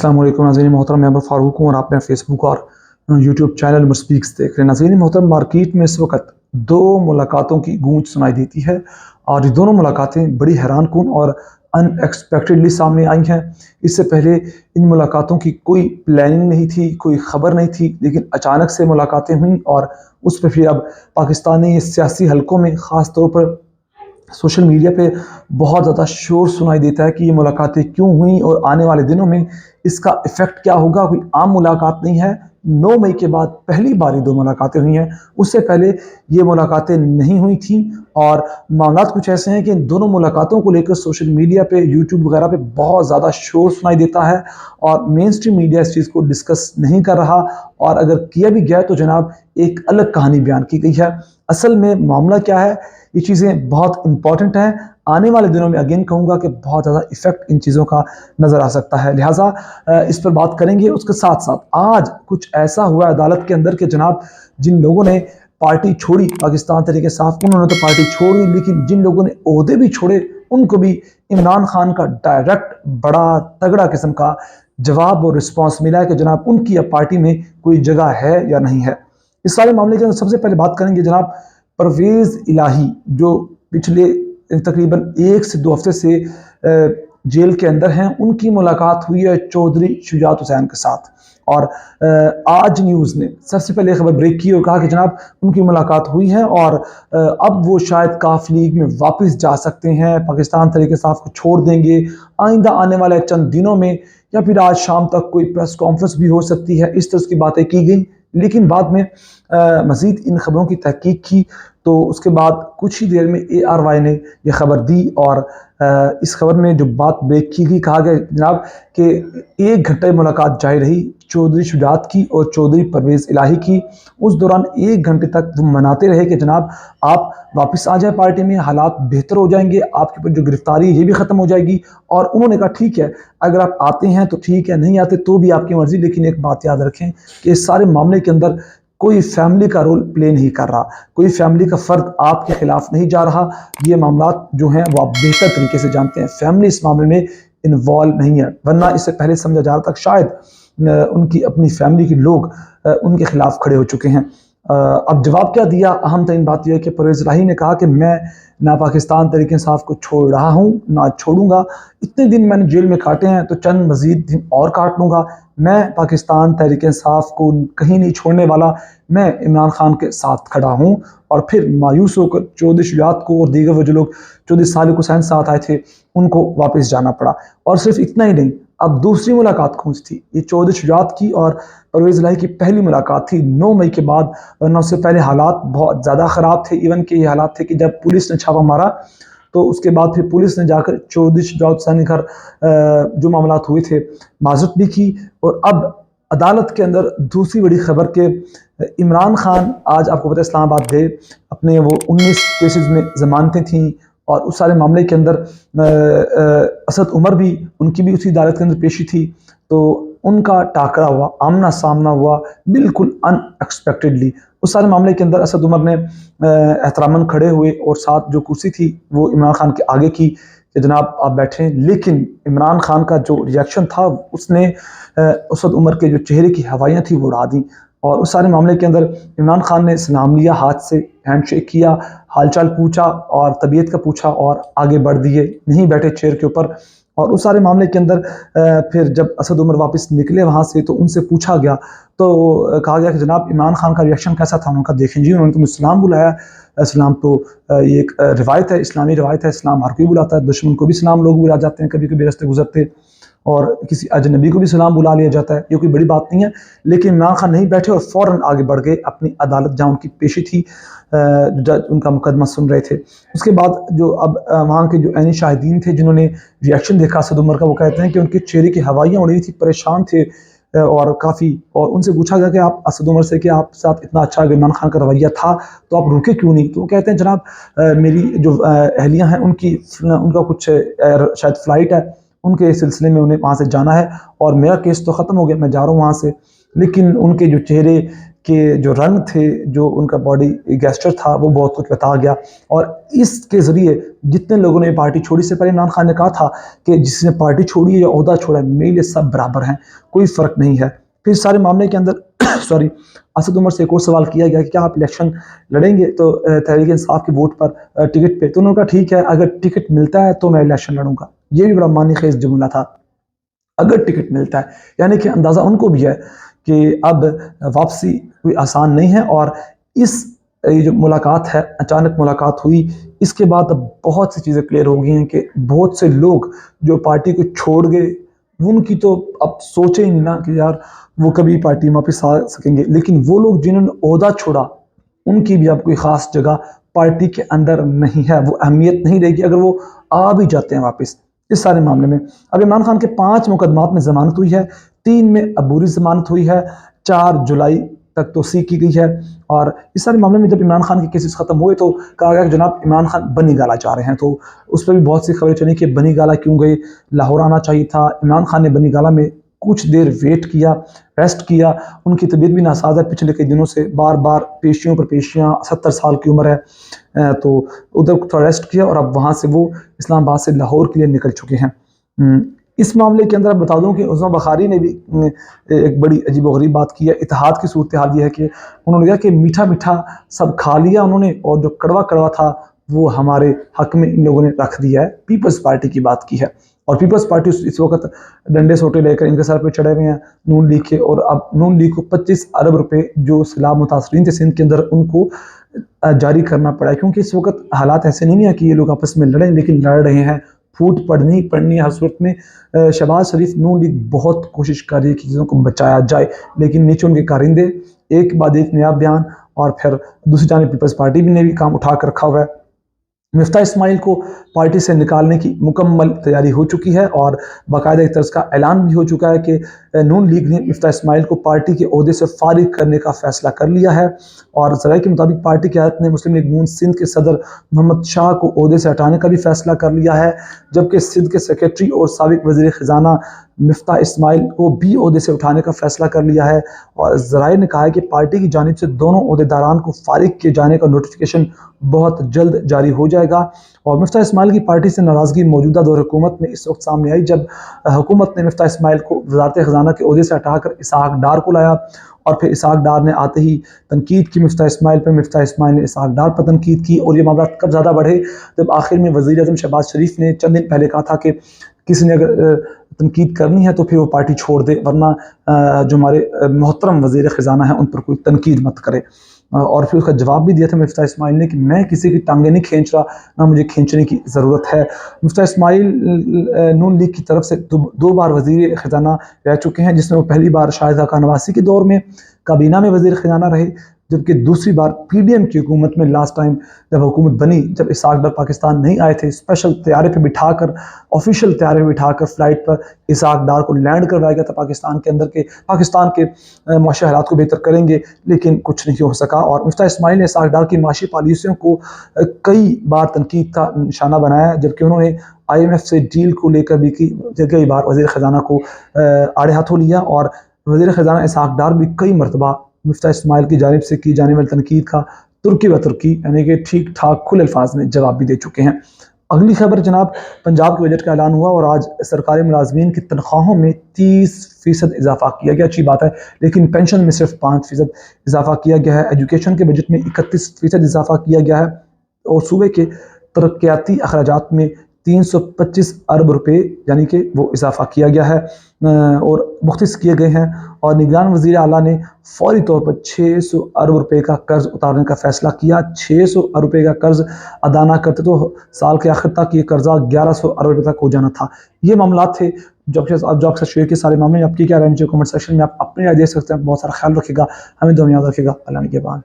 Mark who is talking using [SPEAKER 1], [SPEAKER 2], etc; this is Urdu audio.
[SPEAKER 1] السلام علیکم ناظرین محترم، میں فاروق ہوں اور آپ نے فیس بک اور یوٹیوب چینل عمر سپیکس دیکھ رہے ہیں۔ ناظرین محترم، مارکیٹ میں اس وقت دو ملاقاتوں کی گونج سنائی دیتی ہے اور یہ دونوں ملاقاتیں بڑی حیران کن اور ان ایکسپیکٹڈلی سامنے آئی ہیں۔ اس سے پہلے ان ملاقاتوں کی کوئی پلاننگ نہیں تھی، کوئی خبر نہیں تھی، لیکن اچانک سے ملاقاتیں ہوئیں اور اس پہ پھر اب پاکستانی سیاسی حلقوں میں خاص طور پر سوشل میڈیا پہ بہت زیادہ شور سنائی دیتا ہے کہ یہ ملاقاتیں کیوں ہوئیں اور آنے والے دنوں میں اس کا ایفیکٹ کیا ہوگا۔ کوئی عام ملاقات نہیں ہے، 9 مئی کے بعد پہلی بار یہ دو ملاقاتیں ہوئی ہیں، اس سے پہلے یہ ملاقاتیں نہیں ہوئی تھیں اور معاملات کچھ ایسے ہیں کہ ان دونوں ملاقاتوں کو لے کر سوشل میڈیا پہ یوٹیوب وغیرہ پہ بہت زیادہ شور سنائی دیتا ہے اور مین اسٹریم میڈیا اس چیز کو ڈسکس نہیں کر رہا، اور اگر کیا بھی گیا تو جناب ایک الگ کہانی بیان کی گئی ہے۔ اصل میں معاملہ کیا ہے، یہ چیزیں بہت امپورٹنٹ ہیں، آنے والے دنوں میں اگین کہوں گا کہ بہت زیادہ ایفیکٹ ان چیزوں کا نظر آ سکتا ہے، لہٰذا اس پر بات کریں گے۔ اس کے ساتھ ساتھ آج کچھ ایسا ہوا عدالت کے اندر کہ جناب جن لوگوں نے پارٹی چھوڑی، پاکستان تحریک انصاف، انہوں نے تو پارٹی چھوڑی، لیکن جن لوگوں نے عہدے بھی چھوڑے ان کو بھی عمران خان کا ڈائریکٹ بڑا تگڑا قسم کا جواب اور رسپانس ملا ہے کہ جناب ان کی اب پارٹی میں کوئی جگہ ہے یا نہیں ہے۔ اس سارے معاملے کے اندر سب سے پہلے بات کریں گے جناب پرویز الہی، جو پچھلے تقریباً 1 سے 2 ہفتے سے جیل کے اندر ہیں۔ ان کی ملاقات ہوئی ہے چودھری شجاعت حسین کے ساتھ، اور آج نیوز نے سب سے پہلے خبر بریک کی اور کہا کہ جناب ان کی ملاقات ہوئی ہے اور اب وہ شاید کاف لیگ میں واپس جا سکتے ہیں، پاکستان تحریک انصاف کو چھوڑ دیں گے آئندہ آنے والے چند دنوں میں، یا پھر آج شام تک کوئی پریس کانفرنس بھی ہو سکتی ہے۔ اس طرح کی باتیں کی گئیں، لیکن بعد میں مزید ان خبروں کی تحقیق کی تو اس کے بعد کچھ ہی دیر میں ARY نے یہ خبر دی، اور اس خبر میں جو بات بریک کی گئی، کہا گیا جناب کہ 1 گھنٹے ملاقات جاری رہی چودھری شجاعت کی اور چودھری پرویز الہی کی۔ اس دوران 1 گھنٹے تک وہ مناتے رہے کہ جناب آپ واپس آ جائیں پارٹی میں، حالات بہتر ہو جائیں گے، آپ کے اوپر جو گرفتاری ہے یہ بھی ختم ہو جائے گی، اور انہوں نے کہا ٹھیک ہے، اگر آپ آتے ہیں تو ٹھیک ہے، نہیں آتے تو بھی آپ کی مرضی، لیکن ایک بات یاد رکھیں کہ اس سارے معاملے کے اندر کوئی فیملی کا رول پلے نہیں کر رہا، کوئی فیملی کا فرد آپ کے خلاف نہیں جا رہا۔ یہ معاملات جو ہیں وہ آپ بہتر طریقے سے جانتے ہیں، فیملی اس معاملے میں انوالو نہیں ہے، ورنہ اس سے پہلے سمجھا جا رہا تھا شاید ان کی اپنی فیملی کے لوگ ان کے خلاف کھڑے ہو چکے ہیں۔ اب جواب کیا دیا؟ اہم ترین بات یہ ہے کہ پرویز الہی نے کہا کہ میں نہ پاکستان تحریک انصاف کو چھوڑ رہا ہوں نہ چھوڑوں گا، اتنے دن میں نے جیل میں کاٹے ہیں تو چند مزید دن اور کاٹ لوں گا، میں پاکستان تحریک انصاف کو کہیں نہیں چھوڑنے والا، میں عمران خان کے ساتھ کھڑا ہوں۔ اور پھر مایوس ہو کر چودھری شجاعت کو اور دیگر وہ جو لوگ چودھری صالح حسین ساتھ آئے تھے ان کو واپس جانا پڑا۔ اور صرف اتنا ہی نہیں، اب دوسری ملاقات کون سی تھی؟ یہ چودھری شجاعت کی اور پرویز الہی کی پہلی ملاقات تھی 9 مئی کے بعد، ورنہ اس سے پہلے حالات بہت زیادہ خراب تھے، ایون کہ یہ حالات تھے کہ جب پولیس نے چھاپا مارا تو اس کے بعد پھر پولیس نے جا کر چودھری شجاعت حسین کے گھر جو معاملات ہوئے تھے معذرت بھی کی۔ اور اب عدالت کے اندر دوسری بڑی خبر کہ عمران خان، آج آپ کو پتہ ہے اسلام آباد گئے، اپنے وہ 19 کیسز میں ضمانتیں تھیں اور اس سارے معاملے کے اندر اسد عمر بھی، ان کی بھی اسی عدالت کے اندر پیشی تھی، تو ان کا ٹاکرا ہوا، آمنا سامنا ہوا بالکل ان ایکسپیکٹڈلی۔ اس سارے معاملے کے اندر اسد عمر نے احتراماً کھڑے ہوئے اور ساتھ جو کرسی تھی وہ عمران خان کے آگے کی کہ جناب آپ بیٹھیں، لیکن عمران خان کا جو ریاکشن تھا اس نے اسد عمر کے جو چہرے کی ہوائیاں تھیں وہ اڑا دیں، اور اس سارے معاملے کے اندر عمران خان نے سلام لیا، ہاتھ سے ہینڈ شیک کیا، حال چال پوچھا اور طبیعت کا پوچھا اور آگے بڑھ دیے، نہیں بیٹھے چیئر کے اوپر۔ اور اس سارے معاملے کے اندر پھر جب اسد عمر واپس نکلے وہاں سے تو ان سے پوچھا گیا تو کہا گیا کہ جناب عمران خان کا ریاکشن کیسا تھا؟ انہوں نے کہا دیکھیں جی، انہوں نے تمہیں اسلام بلایا، اسلام تو یہ ایک روایت ہے، اسلامی روایت ہے، اسلام ہر کوئی بلاتا ہے، دشمن کو بھی سلام لوگ بلا جاتے ہیں کبھی کبھی راستے گزرتے، اور کسی اجنبی کو بھی سلام بلا لیا جاتا ہے، یہ کوئی بڑی بات نہیں ہے۔ لیکن عمران خان نہیں بیٹھے اور فوراً آگے بڑھ گئے اپنی عدالت جہاں ان کی پیشی تھی، جج ان کا مقدمہ سن رہے تھے۔ اس کے بعد جو اب وہاں کے جو عینی شاہدین تھے جنہوں نے ریاکشن دیکھا اسد عمر کا، وہ کہتے ہیں کہ ان کے چہرے کی ہوائیاں اڑی تھی، پریشان تھے اور کافی، اور ان سے پوچھا گیا کہ آپ اسد عمر سے کہ آپ ساتھ اتنا اچھا عمران خان کا رویہ تھا تو آپ رکے کیوں نہیں؟ تو وہ کہتے ہیں جناب میری جو اہلیہ ہیں ان کا کچھ شاید فلائٹ ہے، ان کے سلسلے میں انہیں وہاں سے جانا ہے اور میرا کیس تو ختم ہو گیا، میں جا رہا ہوں وہاں سے، لیکن ان کے جو چہرے کہ جو رنگ تھے، جو ان کا باڈی گیسچر تھا، وہ بہت کچھ بتا گیا۔ اور اس کے ذریعے جتنے لوگوں نے پارٹی چھوڑی، سے پہلے عمران خان نے کہا تھا کہ جس نے پارٹی چھوڑی ہے یا عہدہ چھوڑا ہے، میرے لیے سب برابر ہیں، کوئی فرق نہیں ہے۔ پھر سارے معاملے کے اندر سوری اسد عمر سے ایک اور سوال کیا گیا کہ کیا آپ الیکشن لڑیں گے تو تحریک انصاف کے ووٹ پر ٹکٹ پہ، تو انہوں نے کہا ٹھیک ہے، اگر ٹکٹ ملتا ہے تو میں الیکشن لڑوں گا۔ یہ بھی بڑا معنی خیز جملہ تھا، اگر ٹکٹ ملتا ہے، یعنی کہ اندازہ ان کو بھی ہے کہ اب واپسی کوئی آسان نہیں ہے۔ اور اس یہ جو ملاقات ہے، اچانک ملاقات ہوئی، اس کے بعد اب بہت سی چیزیں کلیئر ہو گئی ہیں کہ بہت سے لوگ جو پارٹی کو چھوڑ گئے، ان کی تو اب سوچیں ہی نہیں نا کہ یار وہ کبھی پارٹی واپس آ سکیں گے، لیکن وہ لوگ جنہوں نے عہدہ چھوڑا، ان کی بھی اب کوئی خاص جگہ پارٹی کے اندر نہیں ہے، وہ اہمیت نہیں رہے گی اگر وہ آ بھی جاتے ہیں واپس۔ اس سارے معاملے میں اب عمران خان کے 5 مقدمات میں ضمانت ہوئی ہے، 3 میں عبوری ضمانت ہوئی ہے، 4 جولائی تک توسیع کی گئی ہے۔ اور اس سارے معاملے میں جب عمران خان کے کیسز ختم ہوئے تو کہا گیا کہ جناب عمران خان بنی گالا جا رہے ہیں، تو اس پہ بھی بہت سی خبریں چلی کہ بنی گالا کیوں گئے، لاہور آنا چاہیے تھا۔ عمران خان نے بنی گالا میں کچھ دیر ویٹ کیا، ریسٹ کیا، ان کی طبیعت بھی ناساز ہے پچھلے کئی دنوں سے، بار بار پیشیوں پر پیشیاں، 70 سال کی عمر ہے، تو ادھر تھوڑا ریسٹ کیا اور اب وہاں سے وہ اسلام آباد سے لاہور کے لیے نکل چکے ہیں۔ اس معاملے کے اندر بتا دوں کہ عظما بخاری نے بھی ایک بڑی عجیب و غریب بات کی ہے۔ اتحاد کی صورتحال یہ ہے کہ انہوں نے کہا کہ میٹھا میٹھا سب کھا لیا انہوں نے، اور جو کڑوا کڑوا تھا وہ ہمارے حق میں ان لوگوں نے رکھ دیا ہے۔ پیپلز پارٹی کی بات کی ہے، اور پیپلز پارٹی اس وقت ڈنڈے سوٹے لے کر ان کے سر پہ چڑھے ہوئے ہیں نون لیگ کے، اور اب نون لیگ کو 25 ارب روپے جو سیلاب متاثرین تھے سندھ کے اندر، ان کو جاری کرنا پڑا ہے، کیونکہ اس وقت حالات ایسے نہیں ہیں کہ یہ لوگ آپس میں لڑیں، لیکن لڑ رہے ہیں، پھوٹ پڑنی ہر صورت میں۔ شہباز شریف نون لیگ بہت کوشش کر رہی ہے کہ چیزوں کو بچایا جائے، لیکن نیچے ان کے کارندے ایک بعد ایک نیا بیان، اور پھر دوسری جانب پیپلز پارٹی بھی نے بھی کام اٹھا کر رکھا ہوا ہے۔ مفتاح اسماعیل کو پارٹی سے نکالنے کی مکمل تیاری ہو چکی ہے، اور باقاعدہ ایک طرز کا اعلان بھی ہو چکا ہے کہ نون لیگ نے مفتاح اسماعیل کو پارٹی کے عہدے سے فارغ کرنے کا فیصلہ کر لیا ہے۔ اور ذرائع کے مطابق پارٹی کی قیادت نے مسلم لیگ نون سندھ کے صدر محمد شاہ کو عہدے سے ہٹانے کا بھی فیصلہ کر لیا ہے، جبکہ سندھ کے سیکریٹری اور سابق وزیر خزانہ مفتاح اسماعیل کو بھی عہدے سے اٹھانے کا فیصلہ کر لیا ہے۔ اور ذرائع نے کہا ہے کہ پارٹی کی جانب سے دونوں عہدیداران کو فارغ کیے جانے کا نوٹیفیکیشن بہت جلد جاری ہو جائے گا۔ اور مفتاح اسماعیل کی پارٹی سے ناراضگی موجودہ دور حکومت میں اس وقت سامنے آئی جب حکومت نے مفتاح اسماعیل کو وزارت خزانہ کے عہدے سے ہٹا کر اسحاق ڈار کو لایا، اور پھر اسحاق ڈار نے آتے ہی تنقید کی مفتاح اسماعیل پر، مفتاح اسماعیل نے اسحاق ڈار پر تنقید کی، اور یہ معاملات کب زیادہ بڑھے جب آخر میں وزیر اعظم شہباز شریف نے چند دن پہلے کہا تھا کہ کسی نے اگر تنقید کرنی ہے تو پھر وہ پارٹی چھوڑ دے، ورنہ جو ہمارے محترم وزیر خزانہ ہیں ان پر کوئی تنقید مت کرے۔ اور پھر اس کا جواب بھی دیا تھا مفتاح اسماعیل نے کہ میں کسی کی ٹانگیں نہیں کھینچ رہا، نہ مجھے کھینچنے کی ضرورت ہے۔ مفتاح اسماعیل نون لیگ کی طرف سے 2 بار وزیر خزانہ رہ چکے ہیں، جس میں وہ پہلی بار شاہد خاقان نواسی کے دور میں کابینہ میں وزیر خزانہ رہے، جبکہ دوسری بار پی ڈی ایم کی حکومت میں لاسٹ ٹائم جب حکومت بنی، جب اسحاق ڈار پاکستان نہیں آئے تھے، اسپیشل طیارے پہ بٹھا کر، آفیشیل طیارے پہ بٹھا کر فلائٹ پر اسحاق ڈار کو لینڈ کروایا گیا تھا پاکستان کے اندر، کے پاکستان کے معاشی حالات کو بہتر کریں گے، لیکن کچھ نہیں ہو سکا۔ اور مفتاح اسماعیل نے اسحاق ڈار کی معاشی پالیسیوں کو کئی بار تنقید کا نشانہ بنایا، جبکہ انہوں نے آئی ایم ایف سے ڈیل کو لے کر بھی کئی بار وزیر خزانہ کو آڑے ہاتھوں لیا، اور وزیر خزانہ اسحاق ڈار بھی کئی مرتبہ مفتاح اسماعیل کی جانب سے کی جانے والی تنقید کا ترکی و ترکی یعنی کہ ٹھیک ٹھاک کھلے الفاظ میں جواب بھی دے چکے ہیں۔ اگلی خبر جناب، پنجاب کے بجٹ کا اعلان ہوا اور آج سرکاری ملازمین کی تنخواہوں میں 30% اضافہ کیا گیا، اچھی بات ہے، لیکن پینشن میں صرف 5% اضافہ کیا گیا ہے۔ ایجوکیشن کے بجٹ میں 31% اضافہ کیا گیا ہے، اور صوبے کے ترقیاتی اخراجات میں 325 ارب روپے یعنی کہ وہ اضافہ کیا گیا ہے اور مختص کیے گئے ہیں۔ اور نگران وزیر اعلیٰ نے فوری طور پر 600 ارب روپے کا قرض اتارنے کا فیصلہ کیا۔ 600 ارب روپے کا قرض ادا نہ کرتے تو سال کے آخر تک یہ قرضہ 1100 ارب روپے تک ہو جانا تھا۔ یہ معاملات تھے جو آپ سے شیئر کے سارے معاملے، آپ کی کیا رائے ہے کمنٹ سیکشن میں آپ اپنے رائے دے سکتے ہیں۔ بہت سارا خیال رکھے گا، ہمیں دعا میں یاد رکھے گا۔ اللہ نگہبان۔